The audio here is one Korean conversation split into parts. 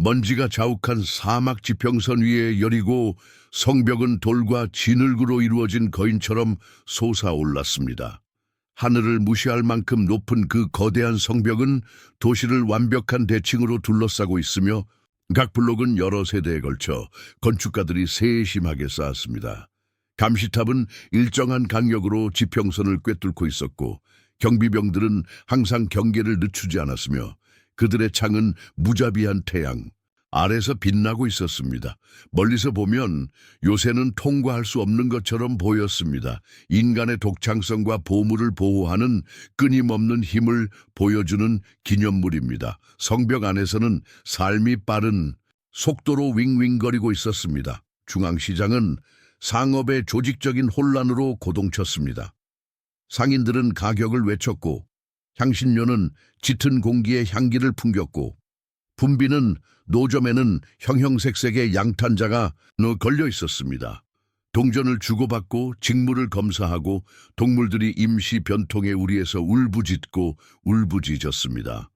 먼지가 자욱한 사막 지평선 위에 여리고 성벽은 돌과 진흙으로 이루어진 거인처럼 솟아올랐습니다. 하늘을 무시할 만큼 높은 그 거대한 성벽은 도시를 완벽한 대칭으로 둘러싸고 있으며 각 블록은 여러 세대에 걸쳐 건축가들이 세심하게 쌓았습니다. 감시탑은 일정한 간격으로 지평선을 꿰뚫고 있었고 경비병들은 항상 경계를 늦추지 않았으며 그들의 창은 무자비한 태양 아래서 빛나고 있었습니다. 멀리서 보면 요새는 통과할 수 없는 것처럼 보였습니다. 인간의 독창성과 보물을 보호하는 끊임없는 힘을 보여주는 기념물입니다. 성벽 안에서는 삶이 빠른 속도로 윙윙거리고 있었습니다. 중앙시장은 상업의 조직적인 혼란으로 고동쳤습니다. 상인들은 가격을 외쳤고 향신료는 짙은 공기에 향기를 풍겼고 분비는 노점에는 형형색색의 양탄자가 걸려 있었습니다. 동전을 주고받고 직물을 검사하고 동물들이 임시 변통의 우리에서 울부짖고 울부짖었습니다.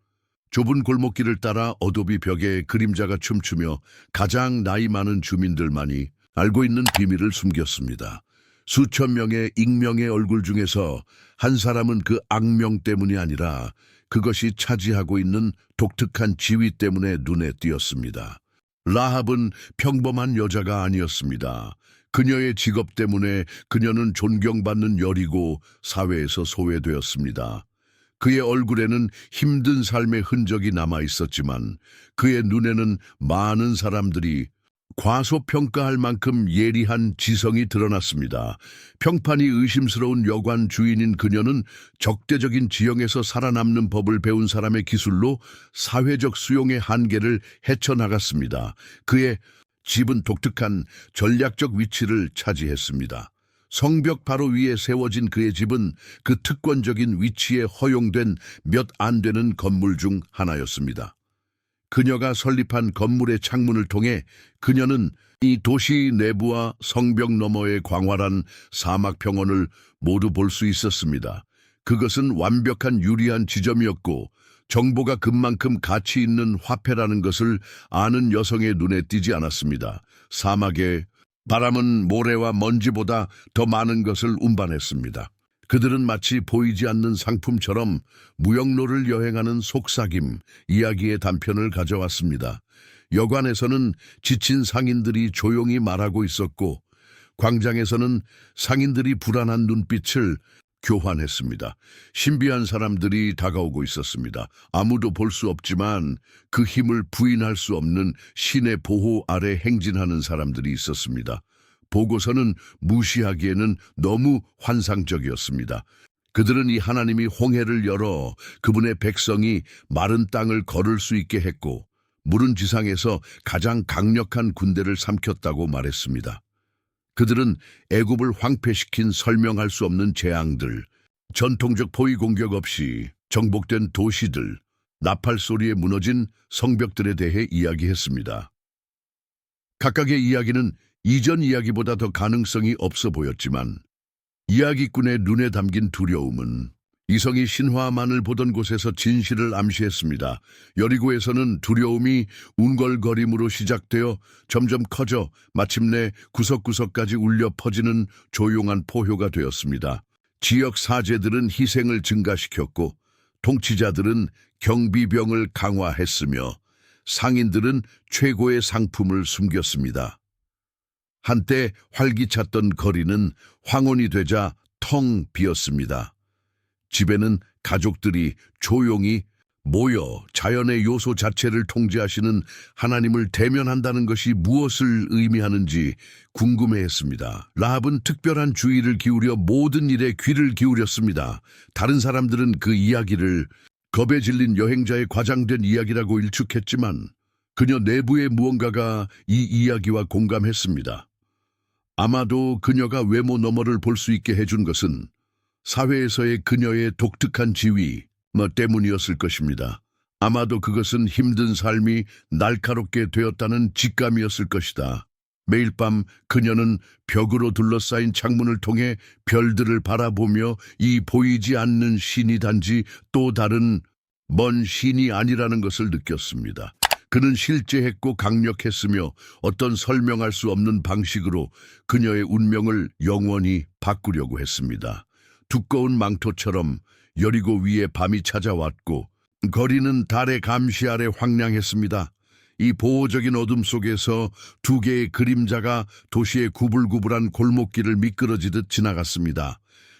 좁은 골목길을 따라 어도비 벽에 그림자가 춤추며 가장 나이 많은 주민들만이 알고 있는 비밀을 숨겼습니다. 수천 명의 익명의 얼굴 중에서 한 사람은 그 악명 때문이 아니라 그것이 차지하고 있는 독특한 지위 때문에 눈에 띄었습니다. 라합은 평범한 여자가 아니었습니다. 그녀의 직업 때문에 그녀는 존경받는 열이고 사회에서 소외되었습니다. 그의 얼굴에는 힘든 삶의 흔적이 남아 있었지만 그의 눈에는 많은 사람들이 과소평가할 만큼 예리한 지성이 드러났습니다. 평판이 의심스러운 여관 주인인 그녀는 적대적인 지형에서 살아남는 법을 배운 사람의 기술로 사회적 수용의 한계를 헤쳐나갔습니다. 그의 집은 독특한 전략적 위치를 차지했습니다. 성벽 바로 위에 세워진 그의 집은 그 특권적인 위치에 허용된 몇 안 되는 건물 중 하나였습니다. 그녀가 설립한 건물의 창문을 통해 그녀는 이 도시 내부와 성벽 너머의 광활한 사막 평원을 모두 볼 수 있었습니다. 그것은 완벽한 유리한 지점이었고 정보가 금만큼 가치 있는 화폐라는 것을 아는 여성의 눈에 띄지 않았습니다. 사막의 바람은 모래와 먼지보다 더 많은 것을 운반했습니다. 그들은 마치 보이지 않는 상품처럼 무역로를 여행하는 속삭임, 이야기의 단편을 가져왔습니다. 여관에서는 지친 상인들이 조용히 말하고 있었고 광장에서는 상인들이 불안한 눈빛을 교환했습니다. 신비한 사람들이 다가오고 있었습니다. 아무도 볼 수 없지만 그 힘을 부인할 수 없는 신의 보호 아래 행진하는 사람들이 있었습니다. 보고서는 무시하기에는 너무 환상적이었습니다. 그들은 이 하나님이 홍해를 열어 그분의 백성이 마른 땅을 걸을 수 있게 했고 물은 지상에서 가장 강력한 군대를 삼켰다고 말했습니다. 그들은 애굽을 황폐시킨 설명할 수 없는 재앙들, 전통적 포위 공격 없이 정복된 도시들, 나팔 소리에 무너진 성벽들에 대해 이야기했습니다. 각각의 이야기는 이전 이야기보다 더 가능성이 없어 보였지만 이야기꾼의 눈에 담긴 두려움은 이성이 신화만을 보던 곳에서 진실을 암시했습니다. 여리고에서는 두려움이 운걸거림으로 시작되어 점점 커져 마침내 구석구석까지 울려 퍼지는 조용한 포효가 되었습니다. 지역 사제들은 희생을 증가시켰고 통치자들은 경비병을 강화했으며 상인들은 최고의 상품을 숨겼습니다. 한때 활기찼던 거리는 황혼이 되자 텅 비었습니다. 집에는 가족들이 조용히 모여 자연의 요소 자체를 통제하시는 하나님을 대면한다는 것이 무엇을 의미하는지 궁금해했습니다. 라합은 특별한 주의를 기울여 모든 일에 귀를 기울였습니다. 다른 사람들은 그 이야기를 겁에 질린 여행자의 과장된 이야기라고 일축했지만 그녀 내부의 무언가가 이 이야기와 공감했습니다. 아마도 그녀가 외모 너머를 볼 수 있게 해준 것은 사회에서의 그녀의 독특한 지위 때문이었을 것입니다. 아마도 그것은 힘든 삶이 날카롭게 되었다는 직감이었을 것이다. 매일 밤 그녀는 벽으로 둘러싸인 창문을 통해 별들을 바라보며 이 보이지 않는 신이 단지 또 다른 먼 신이 아니라는 것을 느꼈습니다. 그는 실제했고 강력했으며 어떤 설명할 수 없는 방식으로 그녀의 운명을 영원히 바꾸려고 했습니다. 두꺼운 망토처럼 여리고 위에 밤이 찾아왔고 거리는 달의 감시 아래 황량했습니다. 이 보호적인 어둠 속에서 두 개의 그림자가 도시의 구불구불한 골목길을 미끄러지듯 지나갔습니다.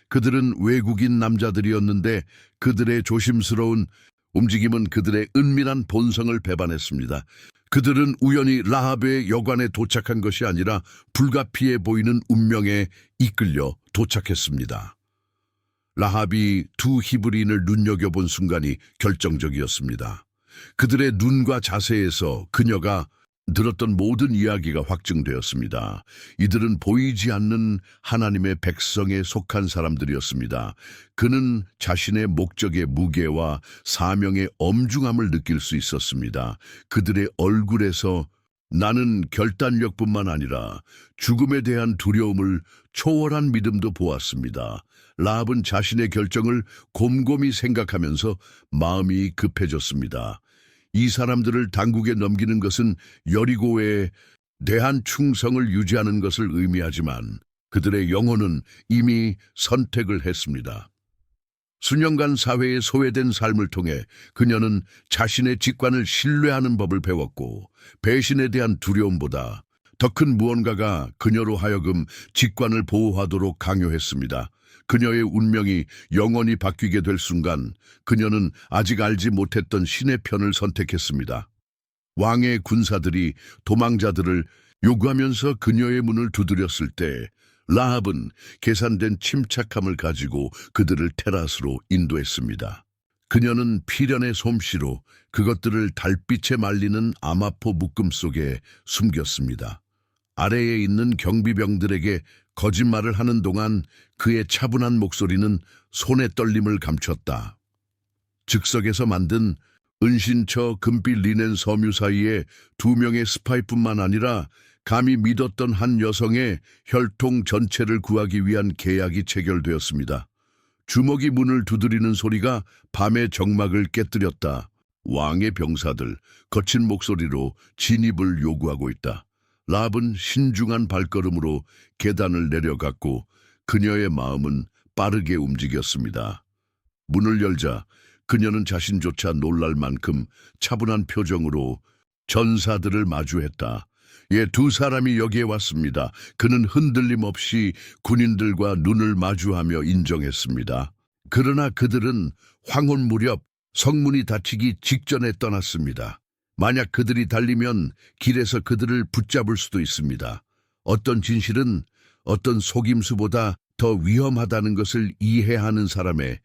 그들은 외국인 남자들이었는데 그들의 조심스러운 움직임은 그들의 은밀한 본성을 배반했습니다. 그들은 우연히 라합의 여관에 도착한 것이 아니라 불가피해 보이는 운명에 이끌려 도착했습니다. 라합이 두 히브리인을 눈여겨본 순간이 결정적이었습니다. 그들의 눈과 자세에서 그녀가 들었던 모든 이야기가 확증되었습니다. 이들은 보이지 않는 하나님의 백성에 속한 사람들이었습니다. 그는 자신의 목적의 무게와 사명의 엄중함을 느낄 수 있었습니다. 그들의 얼굴에서 나는 결단력뿐만 아니라 죽음에 대한 두려움을 초월한 믿음도 보았습니다. 라합은 자신의 결정을 곰곰이 생각하면서 마음이 급해졌습니다. 이 사람들을 당국에 넘기는 것은 여리고에 대한 충성을 유지하는 것을 의미하지만 그들의 영혼은 이미 선택을 했습니다. 수년간 사회에 소외된 삶을 통해 그녀는 자신의 직관을 신뢰하는 법을 배웠고 배신에 대한 두려움보다 더 큰 무언가가 그녀로 하여금 직관을 보호하도록 강요했습니다. 그녀의 운명이 영원히 바뀌게 될 순간 그녀는 아직 알지 못했던 신의 편을 선택했습니다. 왕의 군사들이 도망자들을 요구하면서 그녀의 문을 두드렸을 때 라합은 계산된 침착함을 가지고 그들을 테라스로 인도했습니다. 그녀는 피련의 솜씨로 그것들을 달빛에 말리는 아마포 묶음 속에 숨겼습니다. 아래에 있는 경비병들에게 거짓말을 하는 동안 그의 차분한 목소리는 손의 떨림을 감췄다. 즉석에서 만든 은신처 금빛 리넨 섬유 사이에 두 명의 스파이뿐만 아니라 감히 믿었던 한 여성의 혈통 전체를 구하기 위한 계약이 체결되었습니다. 주먹이 문을 두드리는 소리가 밤의 정막을 깨뜨렸다. 왕의 병사들, 거친 목소리로 진입을 요구하고 있다. 라합은 신중한 발걸음으로 계단을 내려갔고 그녀의 마음은 빠르게 움직였습니다. 문을 열자 그녀는 자신조차 놀랄 만큼 차분한 표정으로 전사들을 마주했다. 두 사람이 여기에 왔습니다. 그는 흔들림 없이 군인들과 눈을 마주하며 인정했습니다. 그러나 그들은 황혼 무렵 성문이 닫히기 직전에 떠났습니다. 만약 그들이 달리면 길에서 그들을 붙잡을 수도 있습니다. 어떤 진실은 어떤 속임수보다 더 위험하다는 것을 이해하는 사람의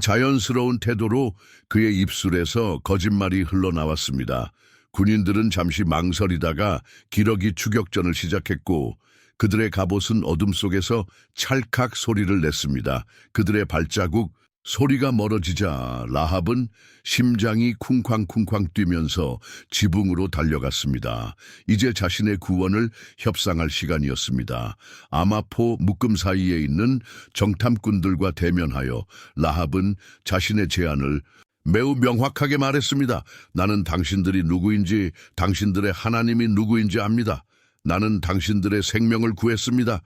자연스러운 태도로 그의 입술에서 거짓말이 흘러나왔습니다. 군인들은 잠시 망설이다가 기러기 추격전을 시작했고 그들의 갑옷은 어둠 속에서 찰칵 소리를 냈습니다. 그들의 발자국, 소리가 멀어지자 라합은 심장이 쿵쾅쿵쾅 뛰면서 지붕으로 달려갔습니다. 이제 자신의 구원을 협상할 시간이었습니다. 아마포 묶음 사이에 있는 정탐꾼들과 대면하여 라합은 자신의 제안을 매우 명확하게 말했습니다. 나는 당신들이 누구인지, 당신들의 하나님이 누구인지 압니다. 나는 당신들의 생명을 구했습니다.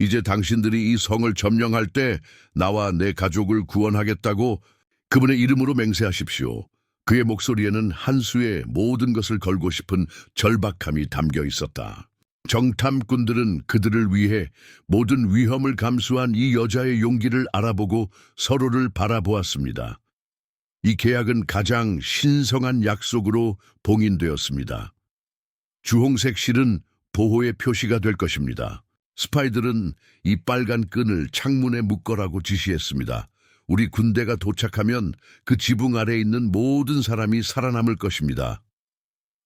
이제 당신들이 이 성을 점령할 때 나와 내 가족을 구원하겠다고 그분의 이름으로 맹세하십시오. 그의 목소리에는 한 수의 모든 것을 걸고 싶은 절박함이 담겨 있었다. 정탐꾼들은 그들을 위해 모든 위험을 감수한 이 여자의 용기를 알아보고 서로를 바라보았습니다. 이 계약은 가장 신성한 약속으로 봉인되었습니다. 주홍색 실은 보호의 표시가 될 것입니다. 스파이들은 이 빨간 끈을 창문에 묶어라고 지시했습니다. 우리 군대가 도착하면 그 지붕 아래에 있는 모든 사람이 살아남을 것입니다.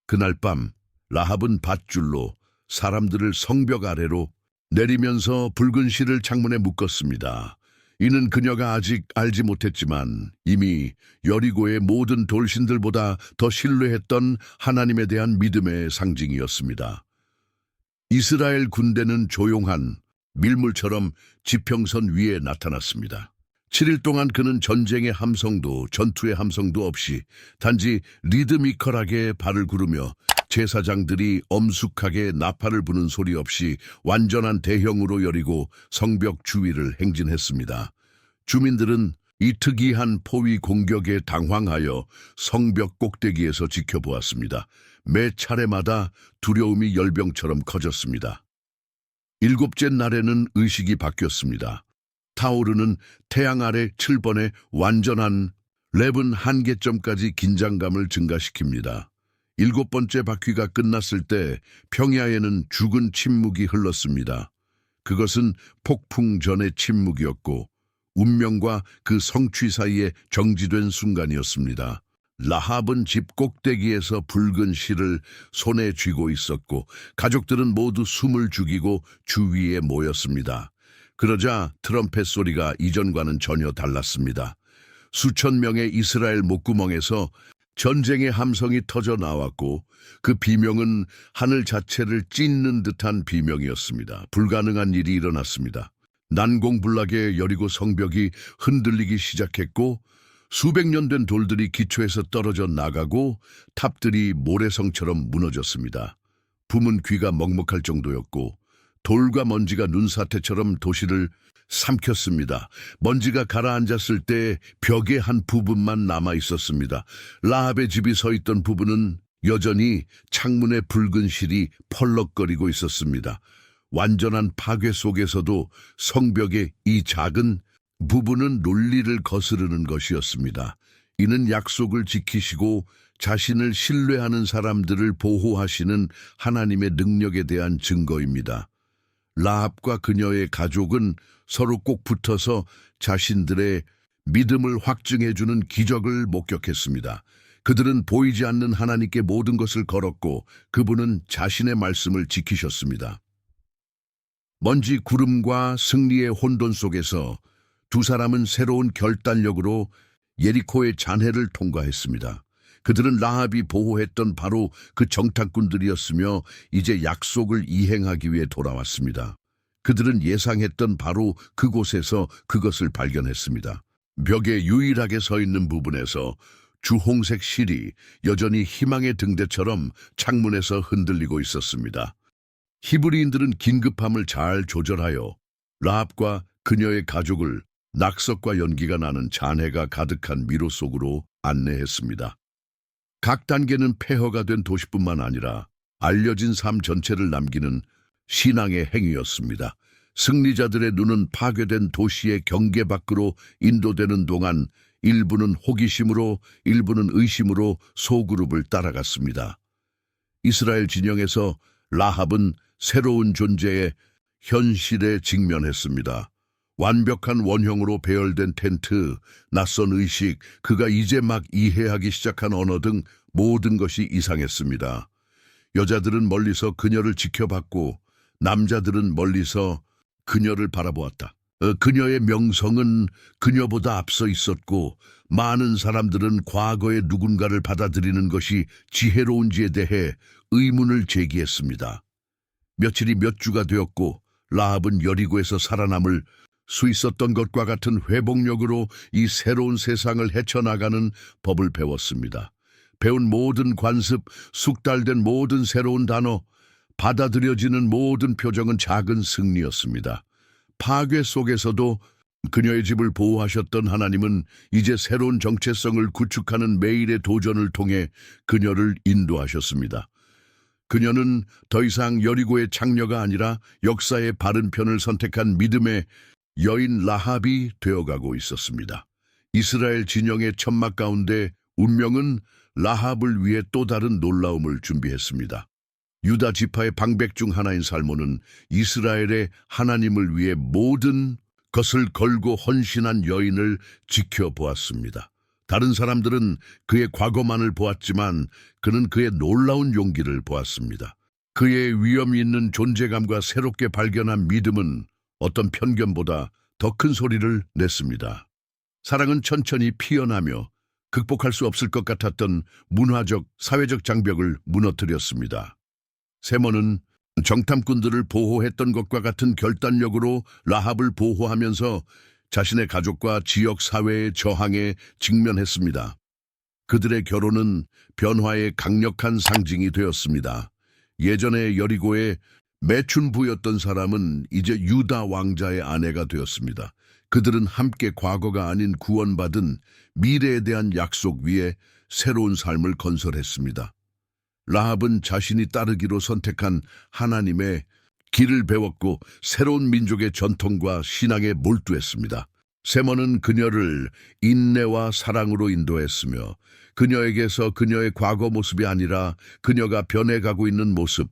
그날 밤 라합은 밧줄로 사람들을 성벽 아래로 내리면서 붉은 실을 창문에 묶었습니다. 이는 그녀가 아직 알지 못했지만 이미 여리고의 모든 돌신들보다 더 신뢰했던 하나님에 대한 믿음의 상징이었습니다. 이스라엘 군대는 조용한 밀물처럼 지평선 위에 나타났습니다. 7일 동안 그는 전쟁의 함성도 전투의 함성도 없이 단지 리드미컬하게 발을 구르며 제사장들이 엄숙하게 나팔을 부는 소리 없이 완전한 대형으로 여리고 성벽 주위를 행진했습니다. 주민들은 이 특이한 포위 공격에 당황하여 성벽 꼭대기에서 지켜보았습니다. 매 차례마다 두려움이 열병처럼 커졌습니다. 일곱째 날에는 의식이 바뀌었습니다. 타오르는 태양 아래 7번의 완전한 랩은 한계점까지 긴장감을 증가시킵니다. 7번째 바퀴가 끝났을 때 평야에는 죽은 침묵이 흘렀습니다. 그것은 폭풍 전의 침묵이었고 운명과 그 성취 사이에 정지된 순간이었습니다. 라합은 집 꼭대기에서 붉은 실을 손에 쥐고 있었고 가족들은 모두 숨을 죽이고 주위에 모였습니다. 그러자 트럼펫 소리가 이전과는 전혀 달랐습니다. 수천 명의 이스라엘 목구멍에서 전쟁의 함성이 터져 나왔고 그 비명은 하늘 자체를 찢는 듯한 비명이었습니다. 불가능한 일이 일어났습니다. 난공불락의 여리고 성벽이 흔들리기 시작했고 수백 년 된 돌들이 기초에서 떨어져 나가고 탑들이 모래성처럼 무너졌습니다. 붐은 귀가 먹먹할 정도였고 돌과 먼지가 눈사태처럼 도시를 삼켰습니다. 먼지가 가라앉았을 때 벽의 한 부분만 남아 있었습니다. 라합의 집이 서 있던 부분은 여전히 창문의 붉은 실이 펄럭거리고 있었습니다. 완전한 파괴 속에서도 성벽의 이 작은 부분은 논리를 거스르는 것이었습니다. 이는 약속을 지키시고 자신을 신뢰하는 사람들을 보호하시는 하나님의 능력에 대한 증거입니다. 라합과 그녀의 가족은 서로 꼭 붙어서 자신들의 믿음을 확증해주는 기적을 목격했습니다. 그들은 보이지 않는 하나님께 모든 것을 걸었고 그분은 자신의 말씀을 지키셨습니다. 먼지 구름과 승리의 혼돈 속에서 두 사람은 새로운 결단력으로 예리코의 잔해를 통과했습니다. 그들은 라합이 보호했던 바로 그 정탐꾼들이었으며 이제 약속을 이행하기 위해 돌아왔습니다. 그들은 예상했던 바로 그곳에서 그것을 발견했습니다. 벽에 유일하게 서 있는 부분에서 주홍색 실이 여전히 희망의 등대처럼 창문에서 흔들리고 있었습니다. 히브리인들은 긴급함을 잘 조절하여 라합과 그녀의 가족을 낙석과 연기가 나는 잔해가 가득한 미로 속으로 안내했습니다. 각 단계는 폐허가 된 도시뿐만 아니라 알려진 삶 전체를 남기는 신앙의 행위였습니다. 승리자들의 눈은 파괴된 도시의 경계 밖으로 인도되는 동안 일부는 호기심으로 일부는 의심으로 소그룹을 따라갔습니다. 이스라엘 진영에서 라합은 새로운 존재의 현실에 직면했습니다. 완벽한 원형으로 배열된 텐트, 낯선 의식, 그가 이제 막 이해하기 시작한 언어 등 모든 것이 이상했습니다. 여자들은 멀리서 그녀를 지켜봤고 남자들은 멀리서 그녀를 바라보았다. 그녀의 명성은 그녀보다 앞서 있었고 많은 사람들은 과거의 누군가를 받아들이는 것이 지혜로운지에 대해 의문을 제기했습니다. 며칠이 몇 주가 되었고 라합은 여리고에서 살아남을 수 있었던 것과 같은 회복력으로 이 새로운 세상을 헤쳐나가는 법을 배웠습니다. 배운 모든 관습, 숙달된 모든 새로운 단어, 받아들여지는 모든 표정은 작은 승리였습니다. 파괴 속에서도 그녀의 집을 보호하셨던 하나님은 이제 새로운 정체성을 구축하는 매일의 도전을 통해 그녀를 인도하셨습니다. 그녀는 더 이상 여리고의 창녀가 아니라 역사의 바른 편을 선택한 믿음의 여인 라합이 되어가고 있었습니다. 이스라엘 진영의 천막 가운데 운명은 라합을 위해 또 다른 놀라움을 준비했습니다. 유다 지파의 방백 중 하나인 살몬은 이스라엘의 하나님을 위해 모든 것을 걸고 헌신한 여인을 지켜보았습니다. 다른 사람들은 그의 과거만을 보았지만 그는 그의 놀라운 용기를 보았습니다. 그의 위험 있는 존재감과 새롭게 발견한 믿음은 어떤 편견보다 더 큰 소리를 냈습니다. 사랑은 천천히 피어나며 극복할 수 없을 것 같았던 문화적, 사회적 장벽을 무너뜨렸습니다. 세몬은 정탐꾼들을 보호했던 것과 같은 결단력으로 라합을 보호하면서 자신의 가족과 지역 사회의 저항에 직면했습니다. 그들의 결혼은 변화의 강력한 상징이 되었습니다. 예전에 여리고의 매춘부였던 사람은 이제 유다 왕자의 아내가 되었습니다. 그들은 함께 과거가 아닌 구원받은 미래에 대한 약속 위에 새로운 삶을 건설했습니다. 라합은 자신이 따르기로 선택한 하나님의 길을 배웠고 새로운 민족의 전통과 신앙에 몰두했습니다. 세몬은 그녀를 인내와 사랑으로 인도했으며 그녀에게서 그녀의 과거 모습이 아니라 그녀가 변해가고 있는 모습,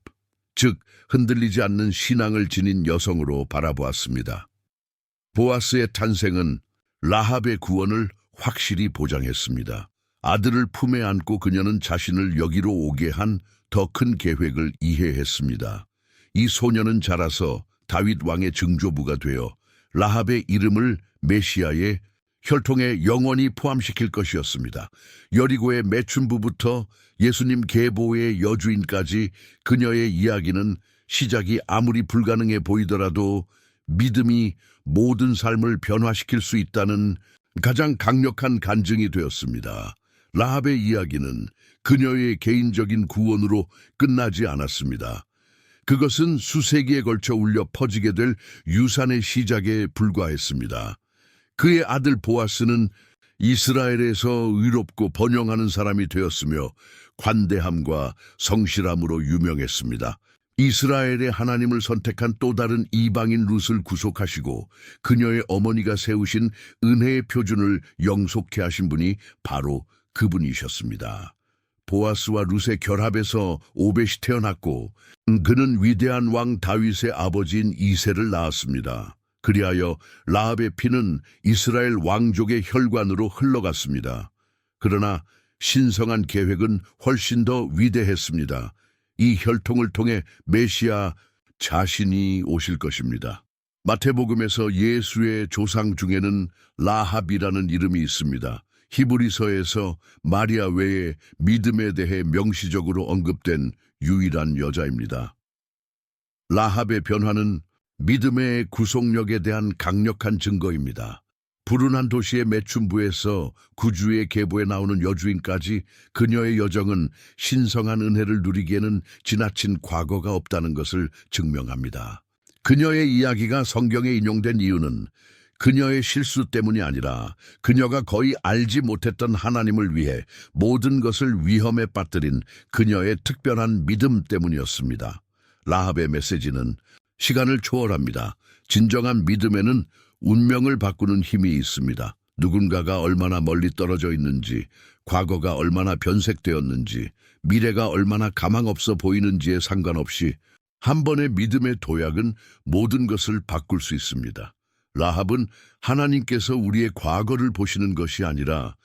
즉 흔들리지 않는 신앙을 지닌 여성으로 바라보았습니다. 보아스의 탄생은 라합의 구원을 확실히 보장했습니다. 아들을 품에 안고 그녀는 자신을 여기로 오게 한 더 큰 계획을 이해했습니다. 이 소녀는 자라서 다윗 왕의 증조부가 되어 라합의 이름을 메시아의 혈통에 영원히 포함시킬 것이었습니다. 여리고의 매춘부부터 예수님 계보의 여주인까지 그녀의 이야기는 시작이 아무리 불가능해 보이더라도 믿음이 모든 삶을 변화시킬 수 있다는 가장 강력한 간증이 되었습니다. 라합의 이야기는 그녀의 개인적인 구원으로 끝나지 않았습니다. 그것은 수세기에 걸쳐 울려 퍼지게 될 유산의 시작에 불과했습니다. 그의 아들 보아스는 이스라엘에서 의롭고 번영하는 사람이 되었으며 관대함과 성실함으로 유명했습니다. 이스라엘의 하나님을 선택한 또 다른 이방인 룻을 구속하시고 그녀의 어머니가 세우신 은혜의 표준을 영속케 하신 분이 바로 그분이셨습니다. 보아스와 룻의 결합에서 오벳이 태어났고 그는 위대한 왕 다윗의 아버지인 이새를 낳았습니다. 그리하여 라합의 피는 이스라엘 왕족의 혈관으로 흘러갔습니다. 그러나 신성한 계획은 훨씬 더 위대했습니다. 이 혈통을 통해 메시아 자신이 오실 것입니다. 마태복음에서 예수의 조상 중에는 라합이라는 이름이 있습니다. 히브리서에서 마리아 외에 믿음에 대해 명시적으로 언급된 유일한 여자입니다. 라합의 변화는 믿음의 구속력에 대한 강력한 증거입니다. 불운한 도시의 매춘부에서 구주의 계보에 나오는 여주인까지 그녀의 여정은 신성한 은혜를 누리기에는 지나친 과거가 없다는 것을 증명합니다. 그녀의 이야기가 성경에 인용된 이유는 그녀의 실수 때문이 아니라 그녀가 거의 알지 못했던 하나님을 위해 모든 것을 위험에 빠뜨린 그녀의 특별한 믿음 때문이었습니다. 라합의 메시지는 시간을 초월합니다. 진정한 믿음에는 운명을 바꾸는 힘이 있습니다. 누군가가 얼마나 멀리 떨어져 있는지, 과거가 얼마나 변색되었는지, 미래가 얼마나 가망 없어 보이는지에 상관없이 한 번의 믿음의 도약은 모든 것을 바꿀 수 있습니다. 라합은 하나님께서 우리의 과거를 보시는 것이 아니라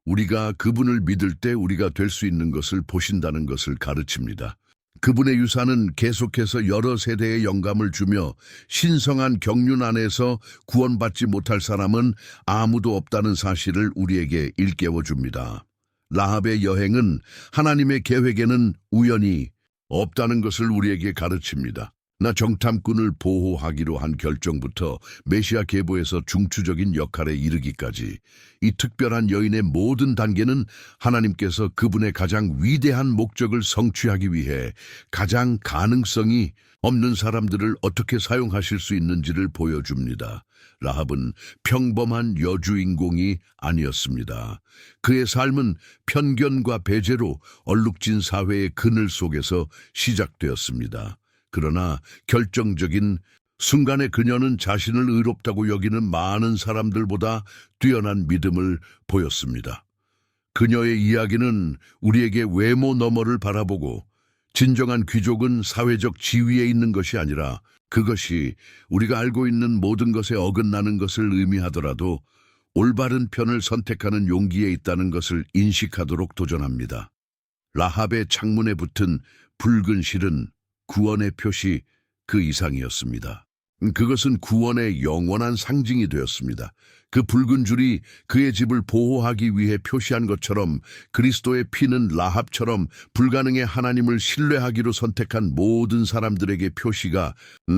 우리가 그분을 믿을 때 우리가 될 수 있는 것을 보신다는 것을 가르칩니다. 그분의 유산은 계속해서 여러 세대의 영감을 주며 신성한 경륜 안에서 구원받지 못할 사람은 아무도 없다는 사실을 우리에게 일깨워줍니다. 라합의 여행은 하나님의 계획에는 우연이 없다는 것을 우리에게 가르칩니다. 나 정탐꾼을 보호하기로 한 결정부터 메시아 계보에서 중추적인 역할에 이르기까지 이 특별한 여인의 모든 단계는 하나님께서 그분의 가장 위대한 목적을 성취하기 위해 가장 가능성이 없는 사람들을 어떻게 사용하실 수 있는지를 보여줍니다. 라합은 평범한 여주인공이 아니었습니다. 그의 삶은 편견과 배제로 얼룩진 사회의 그늘 속에서 시작되었습니다. 그러나 결정적인 순간에 그녀는 자신을 의롭다고 여기는 많은 사람들보다 뛰어난 믿음을 보였습니다. 그녀의 이야기는 우리에게 외모 너머를 바라보고 진정한 귀족은 사회적 지위에 있는 것이 아니라 그것이 우리가 알고 있는 모든 것에 어긋나는 것을 의미하더라도 올바른 편을 선택하는 용기에 있다는 것을 인식하도록 도전합니다. 라합의 창문에 붙은 붉은 실은 구원의 표시 그 이상이었습니다. 그것은 구원의 영원한 상징이 되었습니다. 그 붉은 줄이 그의 집을 보호하기 위해 표시한 것처럼 그리스도의 피는 라합처럼 불가능의 하나님을 신뢰하기로 선택한 모든 사람들에게 표시가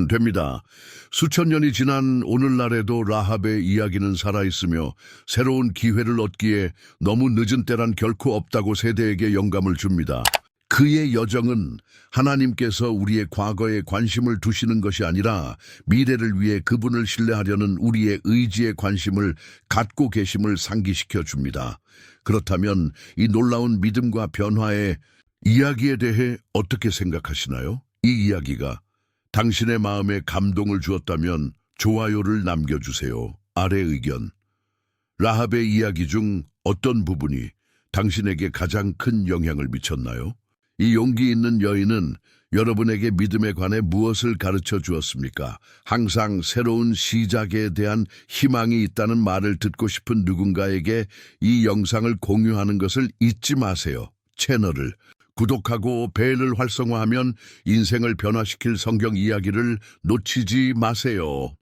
됩니다. 수천 년이 지난 오늘날에도 라합의 이야기는 살아있으며 새로운 기회를 얻기에 너무 늦은 때란 결코 없다고 세대에게 영감을 줍니다. 그의 여정은 하나님께서 우리의 과거에 관심을 두시는 것이 아니라 미래를 위해 그분을 신뢰하려는 우리의 의지에 관심을 갖고 계심을 상기시켜 줍니다. 그렇다면 이 놀라운 믿음과 변화의 이야기에 대해 어떻게 생각하시나요? 이 이야기가 당신의 마음에 감동을 주었다면 좋아요를 남겨주세요. 아래 의견. 라합의 이야기 중 어떤 부분이 당신에게 가장 큰 영향을 미쳤나요? 이 용기 있는 여인은 여러분에게 믿음에 관해 무엇을 가르쳐 주었습니까? 항상 새로운 시작에 대한 희망이 있다는 말을 듣고 싶은 누군가에게 이 영상을 공유하는 것을 잊지 마세요. 채널을 구독하고 벨을 활성화하면 인생을 변화시킬 성경 이야기를 놓치지 마세요.